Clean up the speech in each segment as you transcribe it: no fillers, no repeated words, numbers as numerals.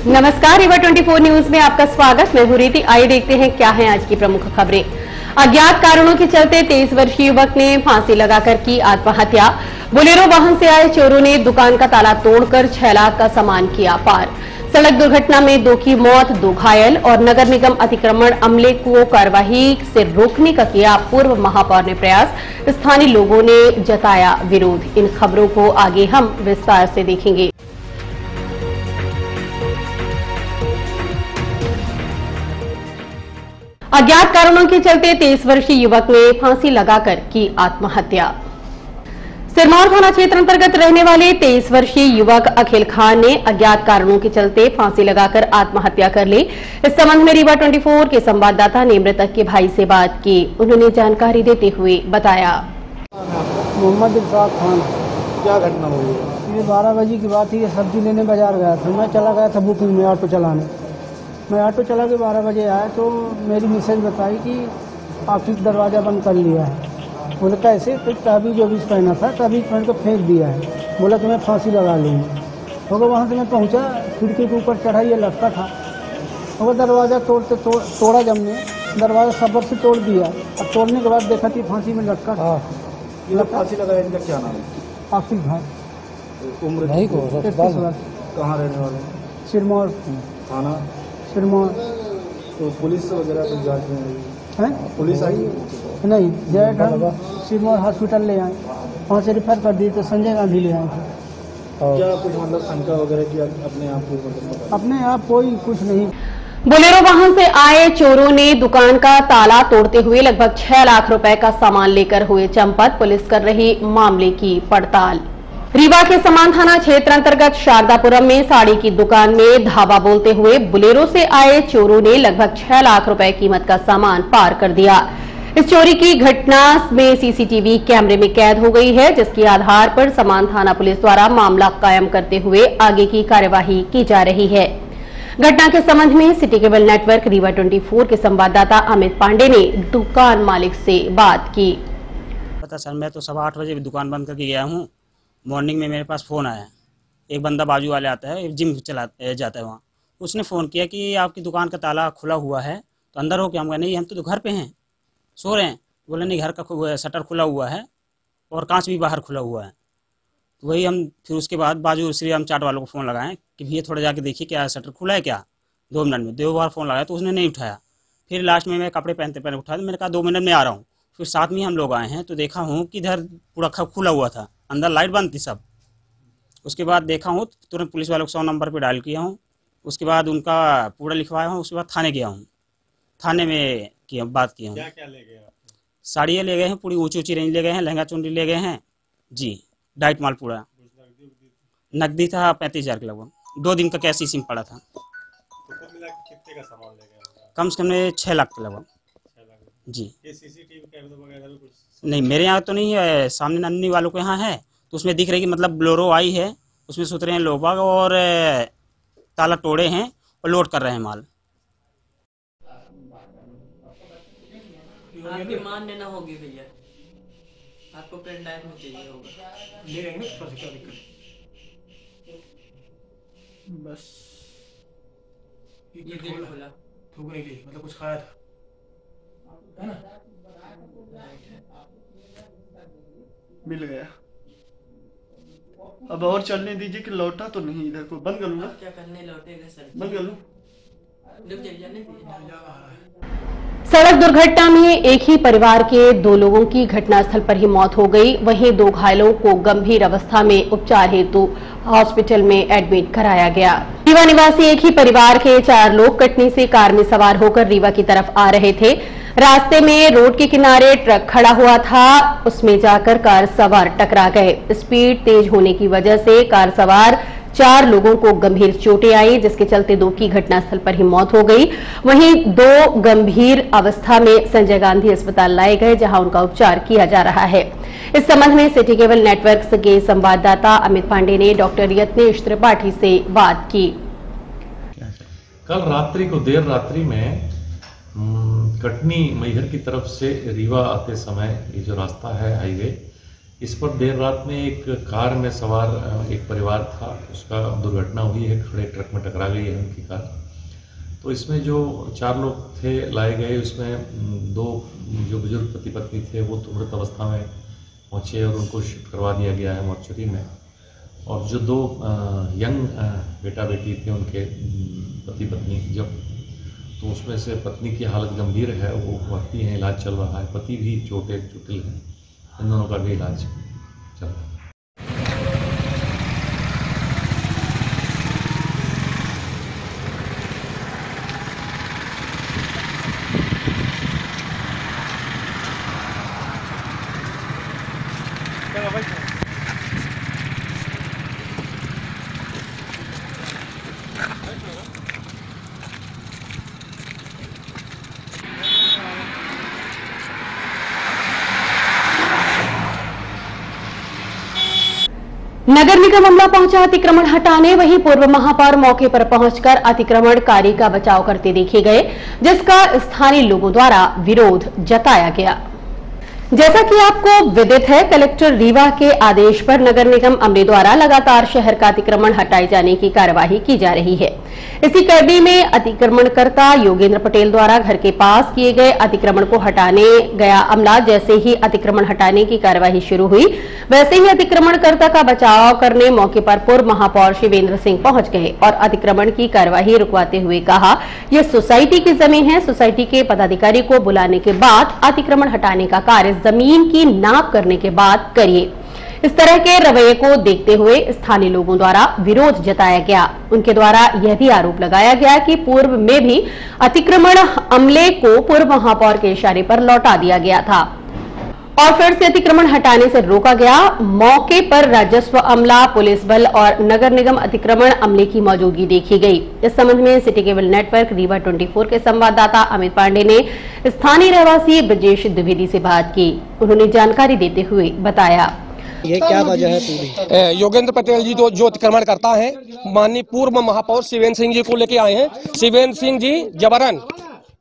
नमस्कार, रीवा 24 न्यूज में आपका स्वागत। मैं हूं रीति। आइए देखते हैं क्या हैं आज की प्रमुख खबरें। अज्ञात कारणों के चलते 23 वर्षीय युवक ने फांसी लगाकर की आत्महत्या। बोलेरो वाहन से आए चोरों ने दुकान का ताला तोड़कर 6 लाख का सामान किया पार। सड़क दुर्घटना में 2 की मौत, 2 घायल। और नगर निगम अतिक्रमण अमले को कार्यवाही से रोकने का किया पूर्व महापौर ने प्रयास। स्थानीय लोगों ने जताया विरोध। इन खबरों को आगे हम विस्तार से देखेंगे। अज्ञात कारणों के चलते 23 वर्षीय युवक ने फांसी लगाकर की आत्महत्या। सिरमौर थाना क्षेत्र अंतर्गत रहने वाले 23 वर्षीय युवक अखिल खान ने अज्ञात कारणों के चलते फांसी लगाकर आत्महत्या कर ली। इस संबंध में रीवा 24 के संवाददाता ने मृतक के भाई से बात की। उन्होंने जानकारी देते हुए बताया। मोहम्मद इरशाद खान। क्या घटना हुई? ये 12 बजे की बात थी। सब्जी लेने बाजार गया था। मैं चला गया था बुकिंग में ऑटो चलाने। मैं ऑटो चला के 12 बजे आया तो मेरी मिसेज बताई कि ऑफिस दरवाज़ा बंद कर लिया है। बोले कैसे? तो चाबी जो भी पहना था चाबी पहन को फेंक दिया है। बोला कि मैं फांसी लगा लूँगी। तो वहाँ से मैं पहुँचा, खिड़की के ऊपर चढ़ा, ये लटका था। वो दरवाज़ा तोड़ा जब ने दरवाज़ा सबर से तोड़ दिया। और तोड़ने के बाद देखा कि फांसी में लटका था। ये फांसी लगाया, इनका क्या नाम है? आफिल भाई। उम्र नहीं को 31 वर्ष। कहाँ रहने वाले? सिरमौर थाना सिरमौर। तो पुलिस वगैरह तो जांच में है? पुलिस आई? नहीं, डायरेक्ट हम सिरमौर हॉस्पिटल ले आए। वहाँ से रिफर कर दी तो संजय गांधी ले आए थे। क्या कुछ मतलब शंका वगैरह की अपने आप को? अपने आप कोई कुछ नहीं। बोलेरो वाहन से आए चोरों ने दुकान का ताला तोड़ते हुए लगभग 6 लाख रुपए का सामान लेकर हुए चंपत। पुलिस कर रही मामले की पड़ताल। रीवा के समान थाना क्षेत्र अंतर्गत शारदापुरम में साड़ी की दुकान में धावा बोलते हुए बोलेरो से आए चोरों ने लगभग 6 लाख रुपए कीमत का सामान पार कर दिया। इस चोरी की घटना में सीसीटीवी कैमरे में कैद हो गई है, जिसके आधार पर समान थाना पुलिस द्वारा मामला कायम करते हुए आगे की कार्यवाही की जा रही है। घटना के संबंध में सिटी केबल नेटवर्क रीवा 24 के संवाददाता अमित पांडे ने दुकान मालिक से बात की। पता सर, मैं तो 8:15 बजे दुकान बंद करके गया हूँ। मॉर्निंग में मेरे पास फ़ोन आया। एक बंदा बाजू वाले आता है, जिम जाता है वहाँ। उसने फ़ोन किया कि आपकी दुकान का ताला खुला हुआ है, तो अंदर हो क्या? हम कहा नहीं, हम तो घर पे हैं, सो रहे हैं। बोले नहीं, घर का शटर खुला हुआ है और कांच भी बाहर खुला हुआ है। तो वही हम फिर उसके बाद बाजू श्री राम चाट वालों को फ़ोन लगाएं कि भैया थोड़ा जाके देखिए क्या शटर खुला है क्या। 2 मिनट में 2 बार फ़ोन लगाया तो उसने नहीं उठाया। फिर लास्ट में मैं कपड़े पहनते पहने उठाया, तो मैंने कहा 2 मिनट में आ रहा हूँ। फिर साथ में हम लोग आए हैं तो देखा हूँ कि इधर पूरा खुला हुआ था, अंदर लाइट बंद थी सब। उसके बाद देखा हूँ तुरंत पुलिस वालों को 100 नंबर पे डायल किया हूँ। उसके बाद उनका पूरा लिखवाया हूँ। उसके बाद थाने गया हूँ। थाने में बात की हूँ। क्या ले गए? साड़ियाँ ले गए हैं, पूरी ऊँची रेंज ले गए हैं, लहंगा चुनरी ले गए हैं जी, डाइट माल पूरा। नकदी था 35,000 के लगभग। 2 दिन का कैश इसी में पड़ा था। कितने का सामान ले गए? कम से कम 6 लाख के लगभग जी। ये सीसीटीवी कैमरा वगैरह भी कुछ? नहीं, मेरे यहाँ तो नहीं है, सामने नन्नी वालों के यहाँ है। तो उसमें दिख रही कि मतलब बोलेरो आई है, उसमें सुतरे हैं लोग बाग और ताला तोड़े हैं और लोड कर रहे हैं माल। आपकी मान लेना होगी भैया, आपको पेन ड्राइव में चाहिए होगा। ले रहेंगे क्या दिक्कत? बस ये गेट खोला, थूकने के लिए, मतलब कुछ खाया था है ना? मिल गया। अब और चलने दीजिए कि लौटा तो नहीं इधर को। बंद कर लूँगा? क्या करने लौटेगा सर? बंद कर लूँ? रुक जाइए। सड़क दुर्घटना में एक ही परिवार के 2 लोगों की घटनास्थल पर ही मौत हो गई। वहीं 2 घायलों को गंभीर अवस्था में उपचार हेतु हॉस्पिटल में एडमिट कराया गया। रीवा निवासी एक ही परिवार के 4 लोग कटनी से कार में सवार होकर रीवा की तरफ आ रहे थे। रास्ते में रोड के किनारे ट्रक खड़ा हुआ था, उसमें जाकर कार सवार टकरा गए। स्पीड तेज होने की वजह से कार सवार 4 लोगों को गंभीर चोटें आई, जिसके चलते 2 की घटनास्थल पर ही मौत हो गई। वहीं 2 गंभीर अवस्था में संजय गांधी अस्पताल लाए गए, जहां उनका उपचार किया जा रहा है। इस संबंध में सिटी केबल नेटवर्क के संवाददाता अमित पांडे ने डॉक्टर यत्नेश त्रिपाठी से बात की। कल रात्रि को देर रात्रि में कटनी मैहर की तरफ से रीवा आते समय ये जो रास्ता है हाईवे, इस पर देर रात में एक कार में सवार एक परिवार था, उसका दुर्घटना हुई है, खड़े ट्रक में टकरा गई है उनकी कार। तो इसमें जो 4 लोग थे लाए गए, उसमें 2 जो बुजुर्ग पति पत्नी थे वो तो मृत अवस्था में पहुँचे और उनको शिफ्ट करवा दिया गया है मॉर्चरी में। और जो 2 यंग बेटा बेटी थे उनके पति पत्नी जब, तो उसमें से पत्नी की हालत गंभीर है, वो भर्ती है, इलाज चल रहा है। पति भी चोटिल है, इन दोनों का भी इलाज चल रहा है। नगर निगम अमला पहुंचा अतिक्रमण हटाने, वहीं पूर्व महापौर मौके पर पहुंचकर अतिक्रमणकारी का बचाव करते देखे गए, जिसका स्थानीय लोगों द्वारा विरोध जताया गया। जैसा कि आपको विदित है, कलेक्टर रीवा के आदेश पर नगर निगम अमले द्वारा लगातार शहर का अतिक्रमण हटाए जाने की कार्यवाही की जा रही है। इसी कड़ी में अतिक्रमणकर्ता योगेंद्र पटेल द्वारा घर के पास किए गए अतिक्रमण को हटाने गया अमला जैसे ही अतिक्रमण हटाने की कार्यवाही शुरू हुई, वैसे ही अतिक्रमणकर्ता का बचाव करने मौके पर पूर्व महापौर शिवेंद्र सिंह पहुंच गए और अतिक्रमण की कार्यवाही रुकवाते हुए कहा, यह सोसाइटी की जमीन है, सोसाइटी के पदाधिकारी को बुलाने के बाद अतिक्रमण हटाने का कार्य जमीन की नाप करने के बाद करिए। इस तरह के रवैये को देखते हुए स्थानीय लोगों द्वारा विरोध जताया गया। उनके द्वारा यह भी आरोप लगाया गया कि पूर्व में भी अतिक्रमण अमले को पूर्व महापौर के इशारे पर लौटा दिया गया था और फिर से अतिक्रमण हटाने से रोका गया। मौके पर राजस्व अमला, पुलिस बल और नगर निगम अतिक्रमण अमले की मौजूदगी देखी गई। इस संबंध में सिटी केबल नेटवर्क रीवा 24 के संवाददाता अमित पांडे ने स्थानीय रहवासी ब्रजेश द्विवेदी से बात की। उन्होंने जानकारी देते हुए बताया, ये क्या वजह है पूरी? योगेंद्र पटेल जी जो अतिक्रमण करता है, माननीय पूर्व महापौर शिवेंद्र सिंह जी को लेके आए हैं। शिवेंद्र सिंह जी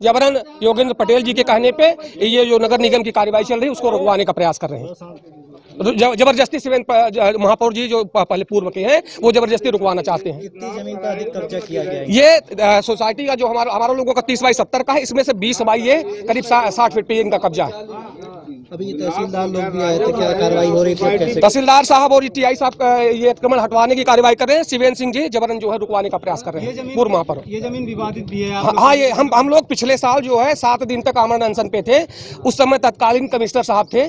जबरन योगेंद्र पटेल जी के कहने पे ये जो नगर निगम की कार्यवाही चल रही है उसको रुकवाने का प्रयास कर रहे हैं। जबरदस्ती शिवेंद्र महापौर जी जो पहले पूर्व के हैं वो जबरदस्ती रुकवाना चाहते हैं। कितनी जमीन पर अधिक कब्जा किया गया है? ये सोसाइटी का जो हमारा लोगों का 30/70 का है, इसमें से 20 ये करीब 60 फीट पे इनका कब्जा है। अभी तहसीलदार लोग भी आए थे, क्या कार्रवाई हो रही थी? कैसे? तहसीलदार साहब और टीआई साहब ये अतिक्रमण हटवाने की कार्रवाई कर रहे हैं। शिवेंद्र सिंह जी जबरन जो है रुकवाने का प्रयास कर रहे हैं। पूर्व महापौर, ये जमीन विवादित भी है। हाँ, ये हम लोग पिछले साल जो है 7 दिन तक आमरण अनशन पे थे। उस समय तत्कालीन कमिश्नर साहब थे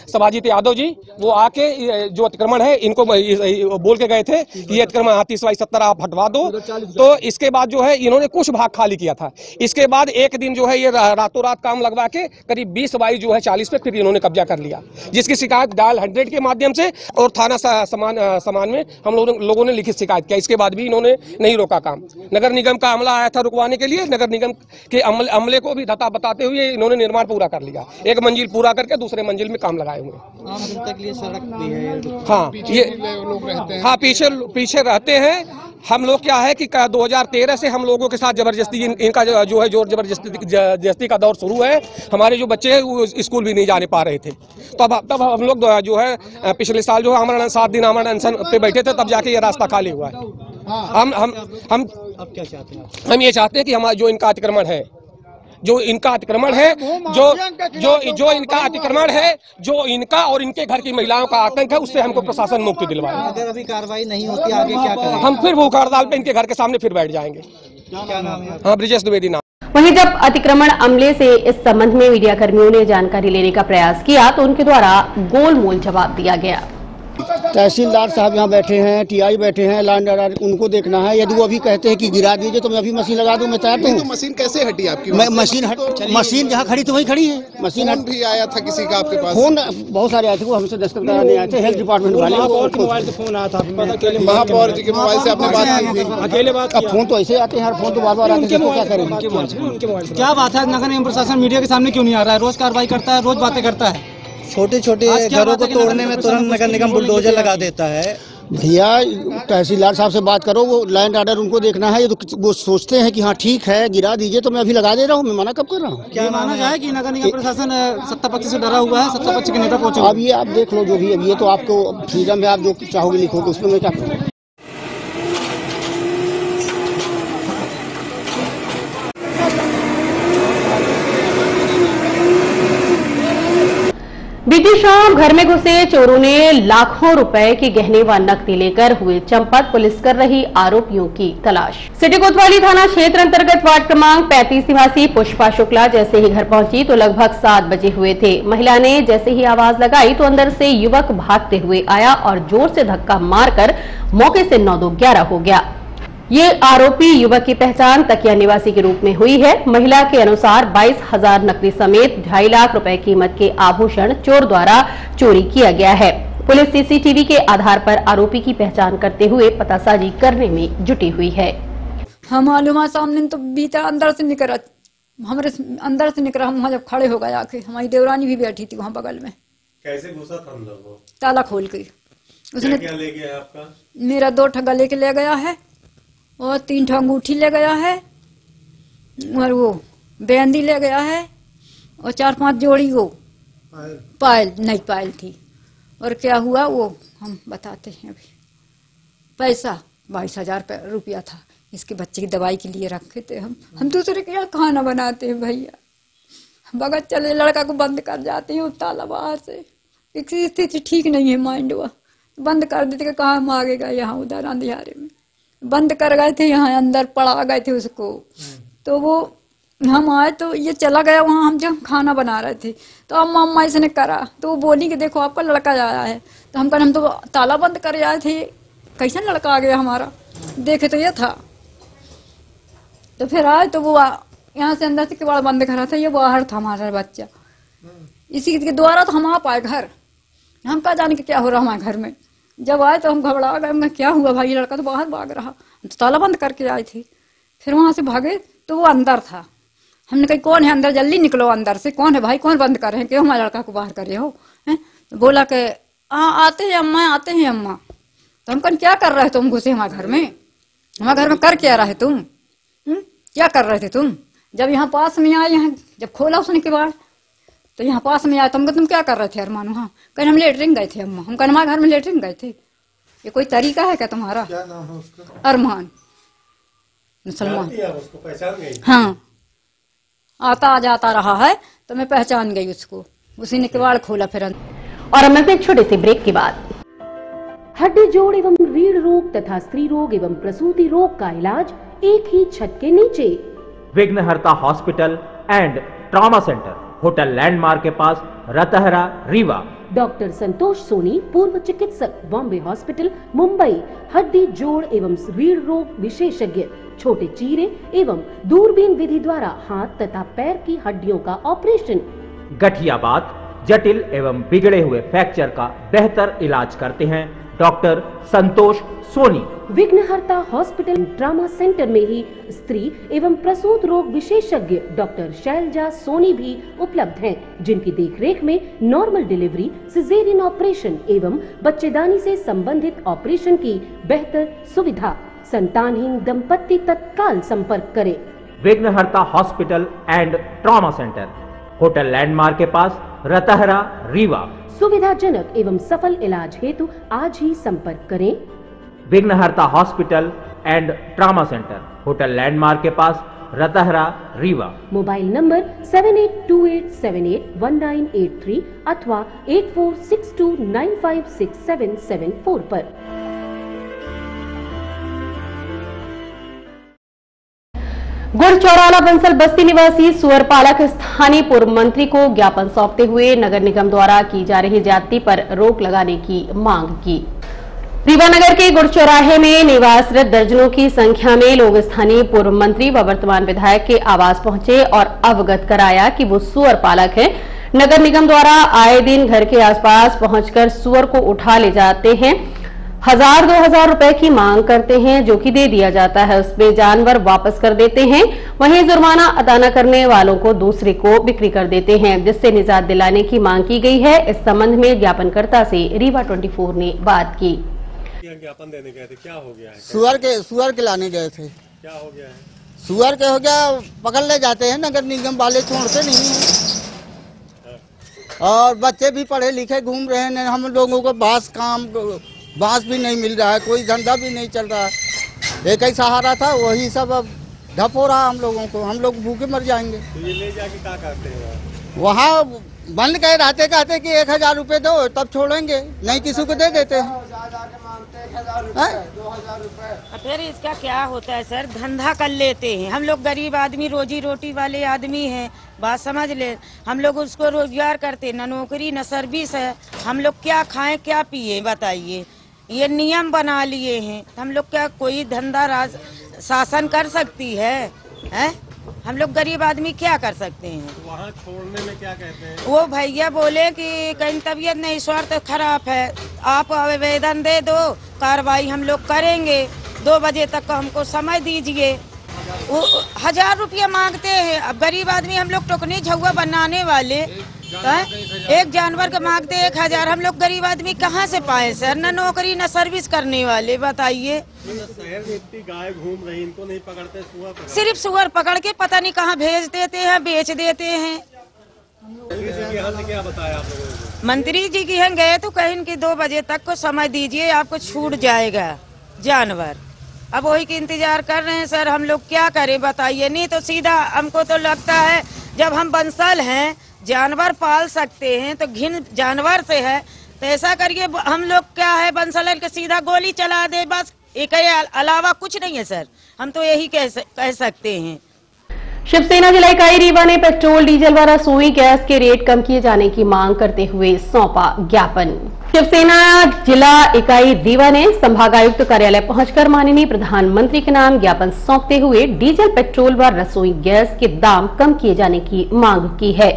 सबाजीत यादव जी, वो आके जो अतिक्रमण है इनको बोल के गए थे कि ये अतिक्रमण 30/70 आप हटवा दो। तो इसके बाद जो है इन्होंने कुछ भाग खाली किया था। इसके बाद एक दिन जो है ये रातों रात काम लगवा के करीब 20/22 जो है 40 पे फिर इन्होंने कब्जा कर लिया, जिसकी शिकायत डायल 100 के माध्यम से और थाना समान में हम लोगों ने लिखित शिकायत किया। इसके बाद भी इन्होंने नहीं रोका काम। नगर निगम का अमला आया था रुकवाने के लिए, नगर निगम के अमले को भी धता बताते हुए इन्होंने निर्माण पूरा कर लिया। एक मंजिल पूरा करके दूसरे मंजिल में काम लगाए हुए। आम जनता के लिए सड़क भी है। हाँ, ये लोग रहते हैं। हाँ, पीछे रहते हैं। हम लोग क्या है कि 2013 से हम लोगों के साथ जबरदस्ती इनका जो है जोर जबरदस्ती का दौर शुरू है। हमारे जो बच्चे हैं वो स्कूल भी नहीं जाने पा रहे थे। तब हम लोग जो है पिछले साल जो है 7 दिन आमरण अनशन पे बैठे थे, तब जाके ये रास्ता खाली हुआ है। हम अब क्या चाहते हैं? हम ये चाहते हैं कि हमारा जो इनका अतिक्रमण है, जो इनका अतिक्रमण है, जो इनका और इनके घर की महिलाओं का आतंक है, उससे हमको प्रशासन मुक्ति दिलवाए। अगर अभी कार्रवाई नहीं होती आगे क्या करेंगे? हम फिर भूख हड़ताल पे इनके घर के सामने फिर बैठ जाएंगे। क्या नाम है? हाँ, ब्रजेश द्विवेदी नाम। वहीं जब अतिक्रमण अमले से इस संबंध में मीडिया कर्मियों ने जानकारी लेने का प्रयास किया तो उनके द्वारा गोलमोल जवाब दिया गया। तहसीलदार साहब यहाँ बैठे हैं, टीआई बैठे हैं, लैंड ऑर्डर उनको देखना है। यदि वो अभी कहते हैं कि गिरा दीजिए तो मैं अभी मशीन लगा दूं, मैं तैयार हूं। तो मशीन कैसे हटी आपकी? मशीन जहाँ खड़ी तो वहीं खड़ी है। मशीन भी आया था किसी का आपके पास? फोन बहुत सारे आए थे, वो हमसे दस्तखत कराने आए थे, हेल्थ डिपार्टमेंट वाले। मोबाइल से फोन आया था, महापौर जी के मोबाइल से आपने बात की? अकेले बात? अब फोन तो ऐसे आते हैं, हर फोन तो बार-बार आते हैं, क्या करें? क्या बात है, नगर निगम प्रशासन मीडिया के सामने क्यों नहीं आ रहा है? रोज कार्रवाई करता है, रोज बातें करता है। छोटे छोटे घरों को तोड़ने में तुरंत नगर निगम बुलडोजर लगा देता है। भैया तहसीलदार साहब से बात करो, वो लैंड ऑर्डर उनको देखना है। ये तो वो सोचते हैं कि हाँ ठीक है गिरा दीजिए, तो मैं अभी लगा दे रहा हूँ। मैं मना कब कर रहा हूँ? क्या माना जाए कि नगर निगम प्रशासन सत्ता पक्ष से डरा हुआ है, सत्ता पक्ष के नेता पहुंचे? अब ये आप देख लो जो भी, अब ये तो आपको फ्रीडम है, आप जो चाहोगे लिखोगे, उसमें मैं क्या करूँ? बीती शाम घर में घुसे चोरों ने लाखों रुपए के गहने व नकदी लेकर हुए चंपत। पुलिस कर रही आरोपियों की तलाश। सिटी कोतवाली थाना क्षेत्र अंतर्गत वार्ड क्रमांक 35 निवासी पुष्पा शुक्ला जैसे ही घर पहुंची तो लगभग 7 बजे हुए थे। महिला ने जैसे ही आवाज लगाई तो अंदर से युवक भागते हुए आया और जोर से धक्का मारकर मौके से 9-2-11 हो गया। ये आरोपी युवक की पहचान तकिया निवासी के रूप में हुई है। महिला के अनुसार 22,000 नकदी समेत 2.5 लाख रुपए कीमत के आभूषण चोर द्वारा चोरी किया गया है। पुलिस सीसीटीवी के आधार पर आरोपी की पहचान करते हुए पतासाजी करने में जुटी हुई है। हम मालूम सामने तो बीता अंदर से निकला, हमारे अंदर से निकला। हम वहाँ जब खड़े हो गए आके, हमारी देवरानी भी बैठी थी वहाँ बगल में। कैसे घुसा था अंदर वो? ताला खोल के। उसने क्या ले गया आपका? मेरा 2 ठगा लेके ले गया है और 3 ठो अंगूठी ले गया है और वो बेंदी ले गया है और 4-5 जोड़ी वो पायल नहीं पायल थी। और क्या हुआ वो हम बताते हैं। अभी पैसा 22,000 रुपया था, इसके बच्चे की दवाई के लिए रखे थे। हम दूसरे के यहाँ खाना बनाते हैं भैया, बगल चले लड़का को बंद कर जाते हैं ताला बाहर से। एक स्थिति ठीक नहीं है, माइंड हुआ बंद कर देते कि कहाँ मांगेगा, यहाँ उधर अंधियारे में बंद कर गए थे। यहाँ अंदर पड़ा गए थे उसको। तो वो हम आए तो ये चला गया वहाँ, हम जब खाना बना रहे थे तो अम्मा इसने करा तो वो बोली कि देखो आपका लड़का आया है। तो हम कहा हम तो ताला बंद कर आए थे, कैसा लड़का आ गया हमारा? देखे तो ये था। तो फिर आए तो वो यहाँ से अंदर से किवाड़ बंद करा था, ये बाहर था हमारा बच्चा। इसी के द्वारा तो हम आ पाए घर। हम कहा जाने के क्या हो रहा हमारे घर में। जब आए तो हम घबरा गए, मैं क्या हुआ भाई? लड़का तो बाहर भाग रहा। तो ताला बंद करके आए थे। फिर वहां से भागे तो वो अंदर था। हमने कहा कौन है अंदर, जल्दी निकलो अंदर से। कौन है भाई, कौन बंद कर रहे हैं? क्यों हमारे लड़का को बाहर कर रहे हो? तो बोला कि आते हैं अम्मा, आते हैं अम्मा। तो हम कहा क्या कर रहे तुम घुसे हमारे घर में? हमारे घर में कर क्या रहे तुम? क्या कर रहे थे तुम? जब यहाँ पास में आए, यहाँ जब खोला उसने किवाड़ तो यहाँ पास में आए तो तुम क्या कर रहे थे अरमान? हाँ कहीं हम लेटरिन गए थे अम्मा। हम कहीं हमारे घर में लेटरिन गए थे। ये कोई तरीका है क्या तुम्हारा? क्या नाम है उसका? अरमान मुसलमान। उसको पहचान गई? हाँ आता जाता रहा है तो मैं पहचान गई उसको। उसी ने किवाड़ खोला फिर। और अब मिलते एक छोटे से ब्रेक के बाद। हड्डी जोड़ एवं रीढ़ रोग तथा स्त्री रोग एवं प्रसूति रोग का इलाज एक ही छत के नीचे। विघ्नहर्ता hospital and trauma centre, hotel landmark के पास, रतहरा, रीवा। डॉक्टर संतोष सोनी, पूर्व चिकित्सक, बॉम्बे हॉस्पिटल, मुंबई। हड्डी जोड़ एवं रीढ़ रोग विशेषज्ञ, छोटे चीरे एवं दूरबीन विधि द्वारा हाथ तथा पैर की हड्डियों का ऑपरेशन। गठियाबात, जटिल एवं बिगड़े हुए फ्रैक्चर का बेहतर इलाज करते हैं डॉक्टर संतोष सोनी। विघ्नहर्ता हॉस्पिटल ट्रॉमा सेंटर में ही स्त्री एवं प्रसूत रोग विशेषज्ञ डॉक्टर शैलजा सोनी भी उपलब्ध हैं, जिनकी देखरेख में नॉर्मल डिलीवरी, सिजेरियन ऑपरेशन एवं बच्चेदानी से संबंधित ऑपरेशन की बेहतर सुविधा। संतानहीन दंपत्ति तत्काल संपर्क करें। विघ्नहर्ता hospital and trauma centre, hotel landmark के पास, रतहरा, रीवा। सुविधाजनक एवं सफल इलाज हेतु आज ही संपर्क करें। विघ्नहर्ता hospital and trauma centre, hotel landmark के पास, रतहरा, रीवा। मोबाइल नंबर 7828781983 अथवा 8462956774 पर। गुड़चौराला बंसल बस्ती निवासी सुअर पालक स्थानीय पूर्व मंत्री को ज्ञापन सौंपते हुए नगर निगम द्वारा की जा रही ज्यादती पर रोक लगाने की मांग की। रीवा नगर के गुड़चौराहे में निवासरत दर्जनों की संख्या में लोग स्थानीय पूर्व मंत्री व वर्तमान विधायक के आवास पहुंचे और अवगत कराया कि वो सुअर पालक हैं। नगर निगम द्वारा आए दिन घर के आसपास पहुंचकर सुअर को उठा ले जाते हैं, 1000-2000 रुपए की मांग करते हैं जो कि दे दिया जाता है, उसमें जानवर वापस कर देते हैं। वहीं जुर्माना अदा न करने वालों को दूसरे को बिक्री कर देते हैं, जिससे निजात दिलाने की मांग की गई है। इस संबंध में ज्ञापनकर्ता से रीवा 24 ने बात की। ज्ञापन देने गए थे, क्या हो गया है? सुअर के लाने गए थे। क्या हो गया है? सुअर के हो गया, पकड़ ले जाते हैं, नगर निगम वाले छोड़ते नहीं हैं। और बच्चे भी पढ़े लिखे घूम रहे हैं, हम लोगों को बांस भी नहीं मिल रहा है, कोई धंधा भी नहीं चल रहा है। एक ही सहारा था, वही सब अब ढप हो रहा हम लोगों को, हम लोग भूखे मर जाएंगे। तो ये ले जाके क्या करते हैं? वहाँ बंद कहे रहते कहते कि 1000 रुपये दो तब छोड़ेंगे, नहीं किसी को दे देते हैं। फिर इसका क्या होता है सर, धंधा कर लेते हैं हम लोग, गरीब आदमी रोजी रोटी वाले आदमी हैं, बात समझ ले। हम लोग उसको रोजगार करते, न नौकरी न सर्विस है, हम लोग क्या खाएं क्या पिए बताइए। ये नियम बना लिए हैं, हम लोग क्या कोई धंधा शासन कर सकती है? हम लोग गरीब आदमी क्या कर सकते हैं? वहाँ छोड़ने में क्या कहते हैं? वो भैया बोले कि कहीं तबीयत नहीं, स्वास्थ्य खराब है, आप आवेदन दे दो, कार्रवाई हम लोग करेंगे, 2 बजे तक का हमको समय दीजिए। वो 1000 रुपया मांगते हैं। अब गरीब आदमी हम लोग टोकनी झुआ बनाने वाले, एक जानवर का मांगते 1000, हम लोग गरीब आदमी कहाँ से पाए सर? न नौकरी न सर्विस करने वाले, बताइए। शहर में इतनी गाय घूम रही, इनको नहीं पकड़ते? सिर्फ सुअर पकड़ के पता नहीं कहाँ भेज देते हैं, बेच देते हैं। यहाँ से क्या बताया आप लोगों को? मंत्री जी की यहाँ गए तो कहीं कि 2 बजे तक को समय दीजिए, आपको छूट जाएगा जानवर। अब वही की इंतजार कर रहे हैं सर, हम लोग क्या करें बताइए। नहीं तो सीधा हमको तो लगता है जब हम बंसल हैं, जानवर पाल सकते हैं तो घिन जानवर से है, तो ऐसा करिए हम लोग क्या है, बंसल के सीधा गोली चला दे, बस एक अलावा कुछ नहीं है सर, हम तो यही कह सकते हैं। शिवसेना जिला इकाई रीवा ने पेट्रोल डीजल व रसोई गैस के रेट कम किए जाने की मांग करते हुए सौंपा ज्ञापन। शिवसेना जिला इकाई रीवा ने संभागायुक्त कार्यालय पहुंचकर माननीय प्रधानमंत्री के नाम ज्ञापन सौंपते हुए डीजल, पेट्रोल व रसोई गैस के दाम कम किए जाने की मांग की है।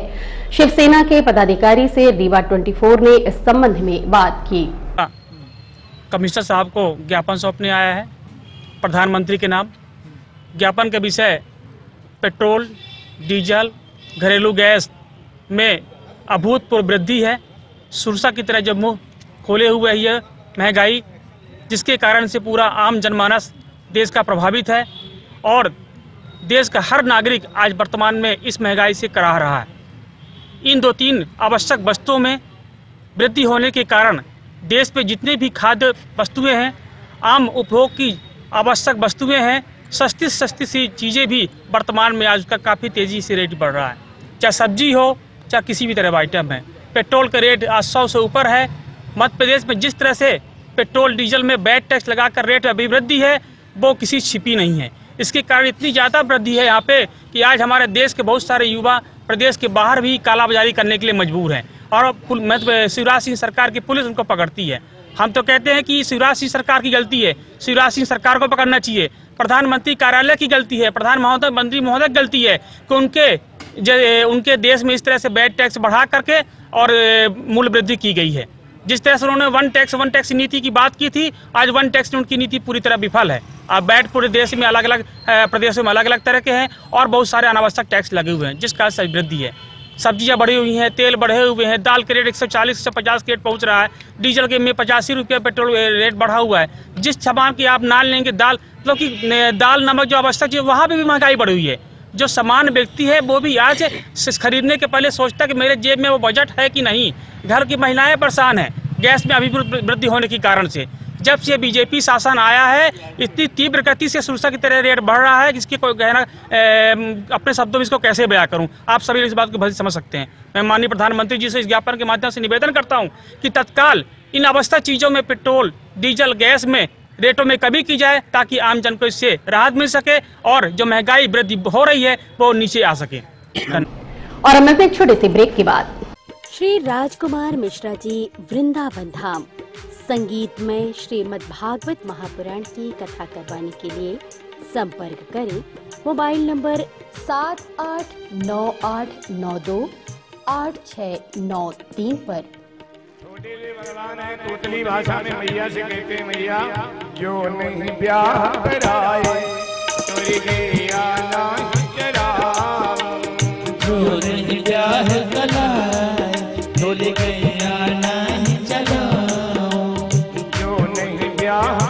शिवसेना के पदाधिकारी से रीवा 24 ने इस संबंध में बात की। कमिश्नर साहब को ज्ञापन सौंपने आया है प्रधानमंत्री के नाम। ज्ञापन का विषय पेट्रोल, डीजल, घरेलू गैस में अभूतपूर्व वृद्धि है। सुरसा की तरह जब मुंह खोले हुए है यह महंगाई, जिसके कारण से पूरा आम जनमानस देश का प्रभावित है और देश का हर नागरिक आज वर्तमान में इस महंगाई से कराह रहा है। इन 2-3 आवश्यक वस्तुओं में वृद्धि होने के कारण देश में जितने भी खाद्य वस्तुएं हैं, आम उपभोग की आवश्यक वस्तुएं हैं, सस्ती सी चीज़ें भी वर्तमान में आज का काफ़ी तेज़ी से रेट बढ़ रहा है। चाहे सब्जी हो चाहे किसी भी तरह का आइटम है, पेट्रोल का रेट आज 100 से ऊपर है। मध्य प्रदेश में जिस तरह से पेट्रोल डीजल में वैट टैक्स लगाकर रेट अभी वृद्धि है वो किसी छिपी नहीं है। इसके कारण इतनी ज़्यादा वृद्धि है यहाँ पे कि आज हमारे देश के बहुत सारे युवा प्रदेश के बाहर भी कालाबाजारी करने के लिए मजबूर हैं और शिवराज सिंह सरकार की पुलिस उनको पकड़ती है। हम तो कहते हैं कि शिवराज सिंह सरकार की गलती है, शिवराज सिंह सरकार को पकड़ना चाहिए। प्रधानमंत्री कार्यालय की गलती है, प्रधानमंत्री महोदय की गलती है कि उनके देश में इस तरह से वैट टैक्स बढ़ा करके और मूल्य वृद्धि की गई है। जिस तरह से उन्होंने वन टैक्स नीति की बात की थी, आज वन टैक्स उनकी नीति पूरी तरह विफल है। अब वैट पूरे देश में अलग अलग प्रदेशों में अलग अलग तरह के हैं और बहुत सारे अनावश्यक टैक्स लगे हुए हैं, जिस कारण से वृद्धि है। सब्जियां बढ़ी हुई हैं, तेल बढ़े हुए हैं, दाल के रेट 140 से 50 के रेट पहुंच रहा है, डीजल के में 85 रुपये पेट्रोल रेट बढ़ा हुआ है। जिस सामान की आप नाल लेंगे, दाल मतलब कि दाल नमक जो आवश्यक चीज़, वहाँ भी महंगाई बढ़ी हुई है। जो सामान्य व्यक्ति है वो भी आज खरीदने के पहले सोचता कि मेरे जेब में वो बजट है कि नहीं। घर की महिलाएं परेशान हैं गैस में अभी वृद्धि होने के कारण से। जब से बीजेपी शासन आया है इतनी तीव्र गति से सुरसा की तरह रेट बढ़ रहा है जिसकी कोई गहना अपने शब्दों में इसको कैसे बयां करूं, आप सभी इस बात को भली समझ सकते हैं। मैं माननीय प्रधानमंत्री जी से इस ज्ञापन के माध्यम से निवेदन करता हूं कि तत्काल इन आवश्यक चीज़ों में पेट्रोल, डीजल, गैस में रेटों में कमी की जाए ताकि आम जन को इससे राहत मिल सके और जो महंगाई वृद्धि हो रही है वो नीचे आ सके। और अब एक छोटे से ब्रेक के बाद श्री राजकुमार मिश्रा जी वृंदावन धाम संगीतमय श्रीमद् भागवत महापुराण की कथा करवाने के लिए संपर्क करें मोबाइल नंबर 7898928693 पर। तोतली भाषा में मैया से कहते हैं, मैया जो नहीं ब्याह कराए तोरी गैया नहीं चराओ, जो नहीं ब्याह कराए तोरी गैया नहीं चराओ, जो नहीं ब्याह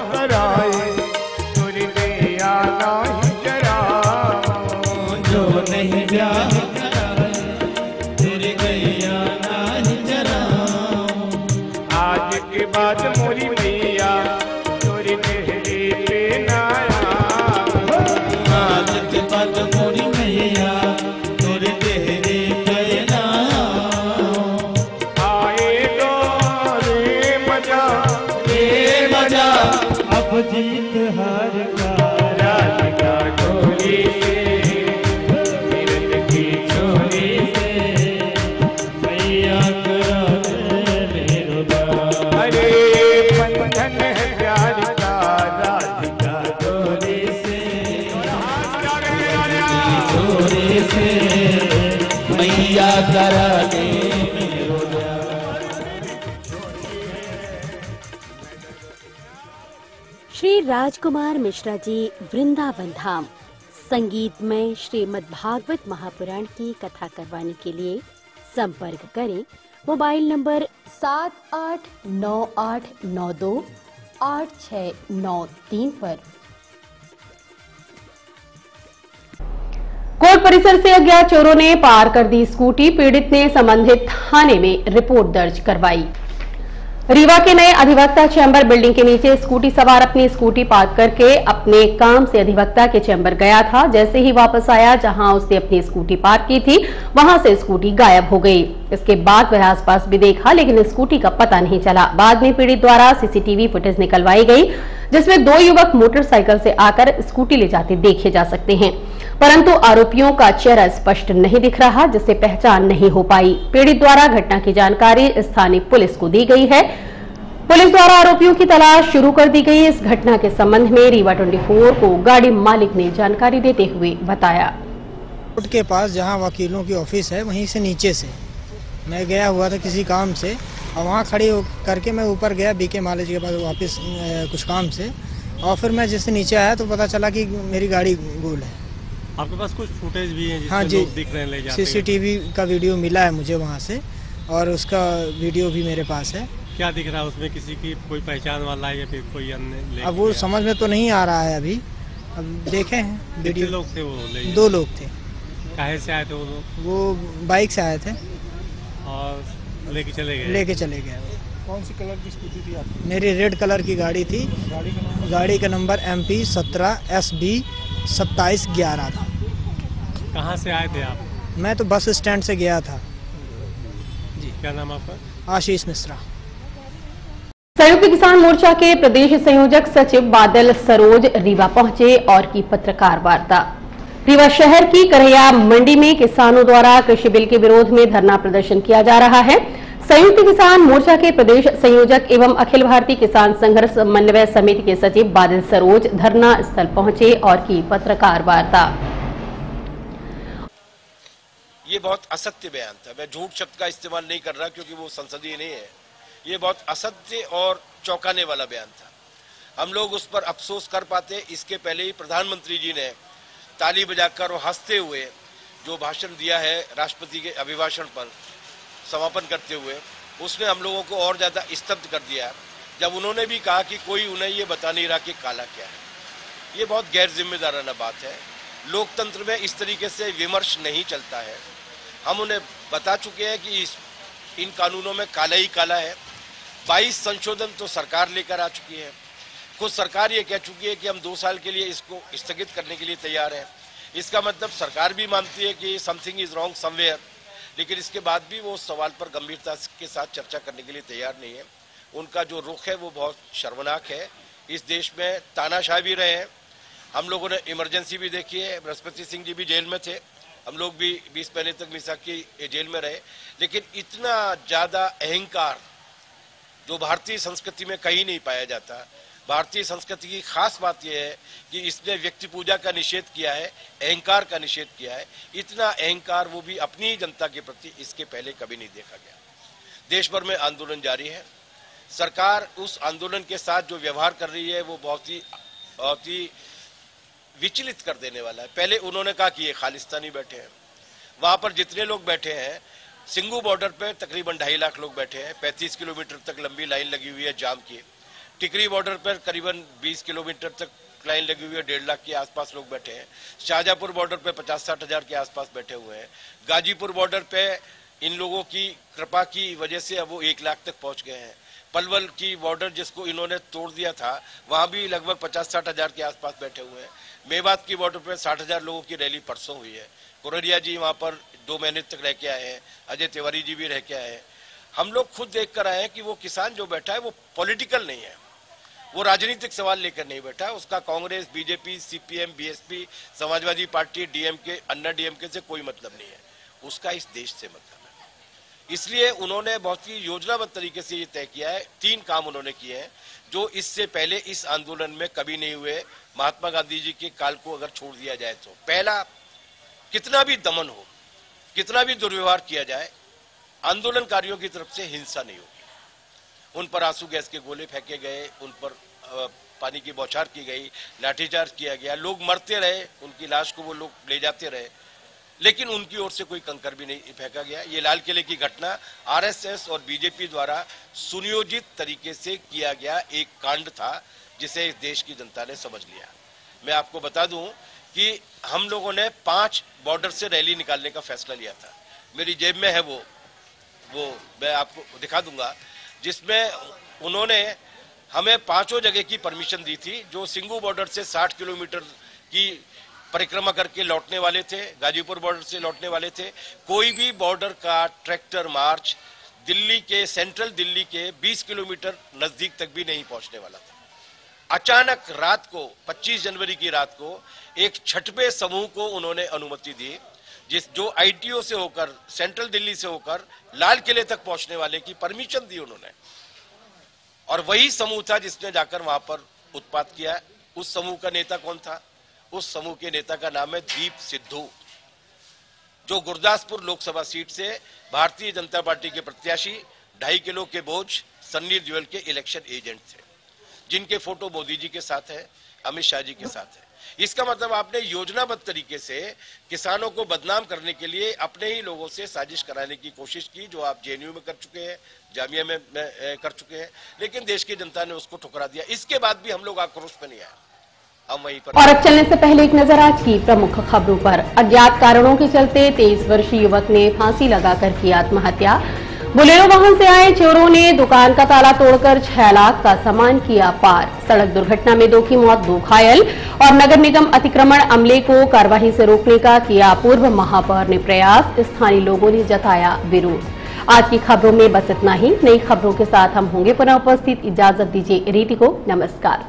राजकुमार मिश्रा जी वृंदावन धाम संगीतमय श्रीमद् भागवत महापुराण की कथा करवाने के लिए संपर्क करें मोबाइल नंबर 7898928693 पर। कोर्ट परिसर से अज्ञात चोरों ने पार कर दी स्कूटी, पीड़ित ने संबंधित थाने में रिपोर्ट दर्ज करवाई। रीवा के नए अधिवक्ता चैम्बर बिल्डिंग के नीचे स्कूटी सवार अपनी स्कूटी पार्क करके अपने काम से अधिवक्ता के चैम्बर गया था। जैसे ही वापस आया जहां उसने अपनी स्कूटी पार्क की थी, वहां से स्कूटी गायब हो गई। इसके बाद वह आसपास भी देखा लेकिन स्कूटी का पता नहीं चला। बाद में पीड़ित द्वारा सीसीटीवी फुटेज निकलवाई गई जिसमें 2 युवक मोटरसाइकिल से आकर स्कूटी ले जाते देखे जा सकते हैं, परंतु आरोपियों का चेहरा स्पष्ट नहीं दिख रहा जिससे पहचान नहीं हो पाई। पीड़ित द्वारा घटना की जानकारी स्थानीय पुलिस को दी गई है। पुलिस द्वारा आरोपियों की तलाश शुरू कर दी गई। इस घटना के संबंध में रीवा 24 को गाड़ी मालिक ने जानकारी देते हुए बताया। कोर्ट के पास जहां वकीलों की ऑफिस है वहीं से नीचे से मैं गया हुआ था किसी काम से, और वहाँ खड़ी करके मैं ऊपर गया बीके मालिक के पास वापस कुछ काम से, और फिर मैं जैसे नीचे आया तो पता चला कि मेरी गाड़ी गोल है। आपके पास कुछ फुटेज भी है हाँ जी, लोग दिख रहे हैं ले जाते हैं। सीसीटीवी का वीडियो मिला है मुझे वहाँ से, और उसका वीडियो भी मेरे पास है। क्या दिख रहा है उसमें? किसी की कोई पहचान वाला है या फिर कोई अन्य? अब वो समझ में तो नहीं आ रहा है अभी, अब देखे हैं वीडियो। लोग थे वो? 2 लोग थे। कहाँ से आए थे वो लोग? वो बाइक से आए थे और लेके चले गए? लेके चले गए। कौन सी कलर की स्कूटी थी आपकी? मेरी रेड कलर की गाड़ी थी। गाड़ी का नंबर MP 17 SB 2711 था। कहाँ से आए थे आप? मैं तो बस स्टैंड से गया था जी। क्या नाम आपका? आशीष मिश्रा। संयुक्त किसान मोर्चा के प्रदेश संयोजक सचिव बादल सरोज रीवा पहुंचे और की पत्रकार वार्ता। रीवा शहर की करैया मंडी में किसानों द्वारा कृषि बिल के विरोध में धरना प्रदर्शन किया जा रहा है। संयुक्त किसान मोर्चा के प्रदेश संयोजक एवं अखिल भारतीय किसान संघर्ष समन्वय समिति के सचिव बादल सरोज धरना स्थल पहुंचे और की पत्रकार वार्ता। ये बहुत असत्य बयान था। मैं झूठ शब्द का इस्तेमाल नहीं कर रहा क्योंकि वो संसदीय नहीं है। ये बहुत असत्य और चौंकाने वाला बयान था। हम लोग उस पर अफसोस कर पाते, इसके पहले ही प्रधानमंत्री जी ने ताली बजाकर और हंसते हुए जो भाषण दिया है राष्ट्रपति के अभिभाषण पर समापन करते हुए, उसने हम लोगों को और ज्यादा स्तब्ध कर दिया जब उन्होंने भी कहा कि कोई उन्हें ये बता नहीं रहा कि काला क्या है। ये बहुत गैर जिम्मेदाराना बात है। लोकतंत्र में इस तरीके से विमर्श नहीं चलता है। हम उन्हें बता चुके हैं कि इन कानूनों में काला ही काला है। 22 संशोधन तो सरकार लेकर आ चुकी है। खुद सरकार ये कह चुकी है कि हम 2 साल के लिए इसको स्थगित करने के लिए तैयार हैं। इसका मतलब सरकार भी मानती है कि समथिंग इज रॉन्ग समवेयर, लेकिन इसके बाद भी वो उस सवाल पर गंभीरता के साथ चर्चा करने के लिए तैयार नहीं है। उनका जो रुख है वो बहुत शर्मनाक है। इस देश में तानाशाह भी रहे हैं। हम लोगों ने इमरजेंसी भी देखी है। बृहस्पति सिंह जी भी जेल में थे, हम लोग भी 20 महीने तक मिसाकी जेल में रहे। लेकिन इतना ज्यादा अहंकार जो भारतीय संस्कृति में कहीं नहीं पाया जाता। भारतीय संस्कृति की खास बात यह है कि इसने व्यक्ति पूजा का निषेध किया है, अहंकार का निषेध किया है। इतना अहंकार वो भी अपनी ही जनता के प्रति इसके पहले कभी नहीं देखा गया। देश भर में आंदोलन जारी है। सरकार उस आंदोलन के साथ जो व्यवहार कर रही है वो बहुत ही विचलित कर देने वाला है। पहले उन्होंने कहा कि ये खालिस्तानी बैठे हैं। वहां पर जितने लोग बैठे हैं, सिंगू बॉर्डर पे तकरीबन 2.5 लाख लोग बैठे हैं। 35 किलोमीटर तक लंबी लाइन लगी हुई है जाम की। टिकरी बॉर्डर पर करीबन 20 किलोमीटर तक लाइन लगी हुई है। 1.5 लाख के आसपास लोग बैठे हैं। शाहजहांपुर बॉर्डर पे 50-60 हजार के आसपास बैठे हुए हैं। गाजीपुर बॉर्डर पे इन लोगों की कृपा की वजह से अब वो 1 लाख तक पहुंच गए हैं। पलवल की बॉर्डर जिसको इन्होंने तोड़ दिया था, वहां भी लगभग 50-60 हजार के आसपास बैठे हुए हैं। मेवात की बॉर्डर पर 60 हजार लोगों की रैली परसों हुई है। कोररिया जी वहां पर 2 महीने तक रह के आए हैं। अजय तिवारी जी भी रह के आए हैं। हम लोग खुद देख कर आए हैं कि वो किसान जो बैठा है वो पॉलिटिकल नहीं है, वो राजनीतिक सवाल लेकर नहीं बैठा है। उसका Congress, BJP, CPM, BSP, Samajwadi party, DMK, अन्ना DMK से कोई मतलब नहीं है। उसका इस देश से मतलब है। इसलिए उन्होंने बहुत ही योजनाबद्ध तरीके से ये तय किया है। 3 काम उन्होंने किए हैं जो इससे पहले इस आंदोलन में कभी नहीं हुए। महात्मा गांधी जी के काल को अगर छोड़ दिया जाए तो पहला, कितना भी दमन हो, कितना भी दुर्व्यवहार किया जाए, आंदोलनकारियों की तरफ से हिंसा नहीं होगी। उन पर आंसू गैस के गोले फेंके गए, उन पर पानी की बौछार की गई, लाठीचार्ज किया गया, लोग मरते रहे, उनकी लाश को वो लोग ले जाते रहे, लेकिन उनकी ओर से कोई कंकर भी नहीं फेंका गया। ये लाल किले की घटना आरएसएस और बीजेपी द्वारा सुनियोजित तरीके से किया गया एक कांड था, जिसे देश की जनता ने समझ लिया। मैं आपको बता दूं कि हम लोगों ने 5 बॉर्डर से रैली निकालने का फैसला लिया था। मेरी जेब में है वो मैं आपको दिखा दूंगा, जिसमें उन्होंने हमें 5 जगह की परमिशन दी थी। जो सिंगू बॉर्डर से 60 किलोमीटर की परिक्रमा करके लौटने वाले थे, गाजीपुर बॉर्डर से लौटने वाले थे, कोई भी बॉर्डर का ट्रैक्टर मार्च दिल्ली के, सेंट्रल दिल्ली के 20 किलोमीटर नजदीक तक भी नहीं पहुंचने वाला था। अचानक रात को 25 जनवरी की रात को एक छठवें समूह को उन्होंने अनुमति दी, जो आईटीओ से होकर, सेंट्रल दिल्ली से होकर लाल किले तक पहुंचने वाले की परमिशन दी उन्होंने। और वही समूह था जिसने जाकर वहां पर उत्पात किया। उस समूह का नेता कौन था? उस समूह के नेता का नाम है दीप सिद्धू, जो गुरदासपुर लोकसभा सीट से भारतीय जनता पार्टी के प्रत्याशी, 2.5 किलो के बोझ सन्नी देओल के इलेक्शन एजेंट थे, जिनके फोटो मोदी जी के साथ है, अमित शाह जी के साथ है। इसका मतलब आपने योजनाबद्ध तरीके से किसानों को बदनाम करने के लिए अपने ही लोगों से साजिश कराने की कोशिश की, जो आप जेएनयू में कर चुके हैं, जामिया में कर चुके हैं, लेकिन देश की जनता ने उसको ठुकरा दिया। इसके बाद भी हम लोग आक्रोश में नहीं आए, हम वहीं पर। और अब चलने से पहले एक नजर आज की प्रमुख खबरों पर। अज्ञात कारणों के चलते 23 वर्षीय युवक ने फांसी लगाकर की आत्महत्या। बोलेरो वाहन से आए चोरों ने दुकान का ताला तोड़कर 6 लाख का सामान किया पार। सड़क दुर्घटना में 2 की मौत, 2 घायल। और नगर निगम अतिक्रमण अमले को कार्यवाही से रोकने का किया पूर्व महापौर ने प्रयास, स्थानीय लोगों ने जताया विरोध। आज की खबरों में बस इतना ही। नई खबरों के साथ हम होंगे पुनः उपस्थित। इजाजत दीजिए रीति को, नमस्कार।